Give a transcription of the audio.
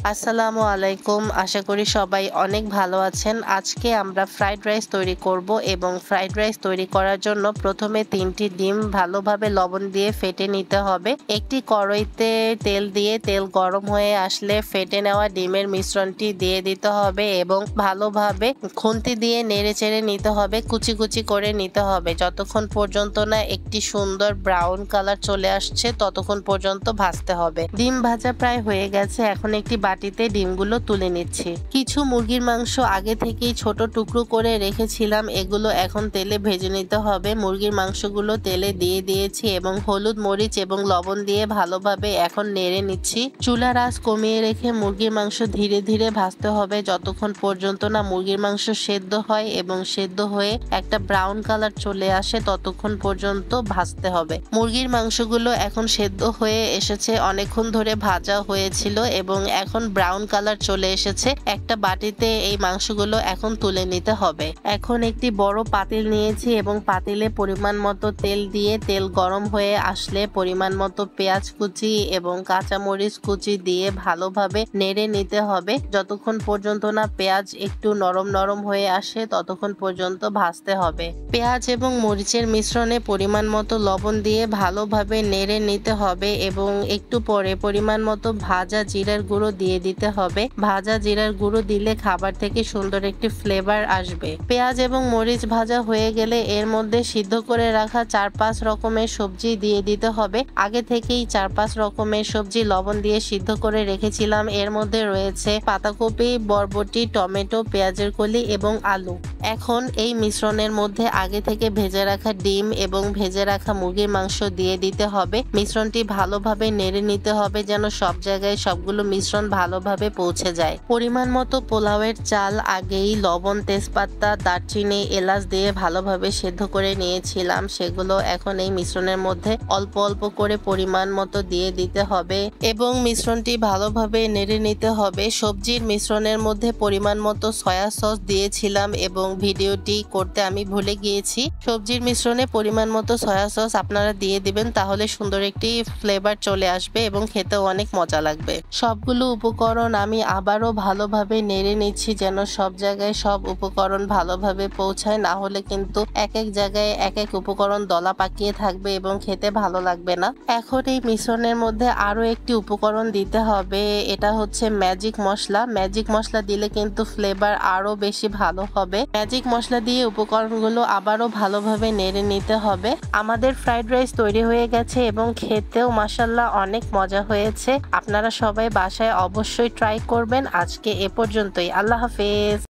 আসসালামু আলাইকুম। আশা করি সবাই অনেক ভালো আছেন। আজকে আমরা ফ্রাইড রাইস তৈরি করব এবং ফ্রাইড রাইস তৈরি করার জন্য প্রথমে ৩টি ডিম ভালোভাবে লবণ দিয়ে ফেটে নিতে হবে। একটি কড়াইতে তেল দিয়ে তেল গরম হয়ে আসলে ফেটে নেওয়া ডিমের মিশ্রণটি দিয়ে দিতে হবে এবং ভালোভাবে খুন্তি দিয়ে নেড়েচেড়ে নিতে হবে, কুচি কুচি করে নিতে হবে যতক্ষণ পর্যন্ত না একটি সুন্দর ব্রাউন কালার চলে আসছে ততক্ষণ পর্যন্ত ভাজতে হবে। ডিম ভাজা প্রায় হয়ে গেছে, এখন একটি বাটিতে ডিমগুলো তুলে নিচ্ছি। কিছু মুরগির মাংস আগে থেকেই ছোট টুকরো করে রেখেছিলাম, এগুলো এখন তেলে ভেজে নিতে হবে। মুরগির মাংসগুলো তেলে দিয়ে দিয়েছি এবং হলুদ, মরিচ এবং লবণ দিয়ে ভালোভাবে এখন নেড়ে নিচ্ছি। চুলার আঁচ কমিয়ে রেখে মুরগির মাংস ধীরে ধীরে ভাজতে হবে যতক্ষণ পর্যন্ত না মুরগির মাংস সেদ্ধ হয় এবং সেদ্ধ হয়ে একটা ব্রাউন কালার চলে আসে ততক্ষণ পর্যন্ত ভাজতে হবে। মুরগির মাংসগুলো এখন সেদ্ধ হয়ে এসেছে, অনেকক্ষণ ধরে ভাজা হয়েছিল এবং এখন ব্রাউন কালার চলে এসেছে। একটা বাটিতে এই মাংসগুলো এখন তুলে নিতে হবে। এখন একটি বড় পাতিল নিয়েছি এবং পাতিলে পরিমাণ মতো তেল দিয়ে তেল গরম হয়ে আসলে পরিমাণ মতো পেঁয়াজ কুচি এবং কাঁচামরিচ কুচি দিয়ে ভালোভাবে নেড়ে নিতে হবে যতক্ষণ পর্যন্ত না পেঁয়াজ একটু নরম নরম হয়ে আসে ততক্ষণ পর্যন্ত ভাজতে হবে। পেঁয়াজ এবং মরিচের মিশ্রণে পরিমাণ মতো লবণ দিয়ে ভালোভাবে নেড়ে নিতে হবে এবং একটু পরে পরিমাণ মতো ভাজা জিরার গুঁড়ো দিয়ে দিতে হবে। ভাজা জিরার গুঁড়ো দিলে খাবার থেকে সুন্দর একটি ফ্লেভার আসবে। পেঁয়াজ এবং মরিচ ভাজা হয়ে গেলে এর মধ্যে সিদ্ধ করে রাখা ৪-৫ রকমের সবজি দিয়ে দিতে হবে। আগে থেকেই ৪-৫ রকমের সবজি লবণ দিয়ে সিদ্ধ করে রেখেছিলাম। এর মধ্যে রয়েছে পাতাকপি, বরবটি, টমেটো, পেঁয়াজের কলি এবং আলু। এখন এই মিশ্রণের মধ্যে আগে থেকে ভেজে রাখা ডিম এবং ভেজে রাখা মুরগির মাংস দিয়ে দিতে হবে। মিশ্রণটি ভালোভাবে নেড়ে নিতে হবে যেন সব জায়গায় সবগুলো মিশ্রণ ভালোভাবে পৌঁছে যায়। পরিমাণ মতো পোলাওয়ের চাল আগেই লবণ, তেজপাতা, দারচিনি, এলাচ দিয়ে ভালোভাবে সেদ্ধ করে নিয়েছিলাম, সেগুলো এখন এই মিশ্রণের মধ্যে অল্প অল্প করে পরিমাণ মতো দিয়ে দিতে হবে এবং মিশ্রণটি ভালোভাবে নেড়ে নিতে হবে। সবজির মিশ্রণের মধ্যে পরিমাণ মতো সয়া সস দিয়েছিলাম এবং ভিডিওটি করতে আমি ভুলে গিয়েছি। সবজির মিশ্রণে পরিমাণ মতো সয়া সস আপনারা দিয়ে দিবেন, তাহলে সুন্দর একটি ফ্লেভার চলে আসবে এবং খেতেও অনেক মজা লাগবে। সবগুলো উপকরণ আমি আবারও ভালোভাবে নেড়ে নিচ্ছি যেন সব জায়গায় সব উপকরণ ভালোভাবে পৌঁছায়, না হলে কিন্তু এক এক জায়গায় এক এক উপকরণ দলা পাকিয়ে থাকবে এবং খেতে ভালো লাগবে না। এখন এই মিশ্রণের মধ্যে আরো একটি উপকরণ দিতে হবে, এটা হচ্ছে ম্যাজিক মশলা। ম্যাজিক মশলা দিলে কিন্তু ফ্লেভার আরো বেশি ভালো হবে। ম্যাজিক মশলা দিয়ে উপকরণগুলো আবারও ভালোভাবে নেড়ে নিতে হবে। আমাদের ফ্রাইড রাইস তৈরি হয়ে গেছে এবং খেতেও মাশাআল্লাহ অনেক মজা হয়েছে। আপনারা সবাই বাসায় অবশ্যই ট্রাই করবেন। আজকে এ পর্যন্তই। আল্লাহ হাফেজ।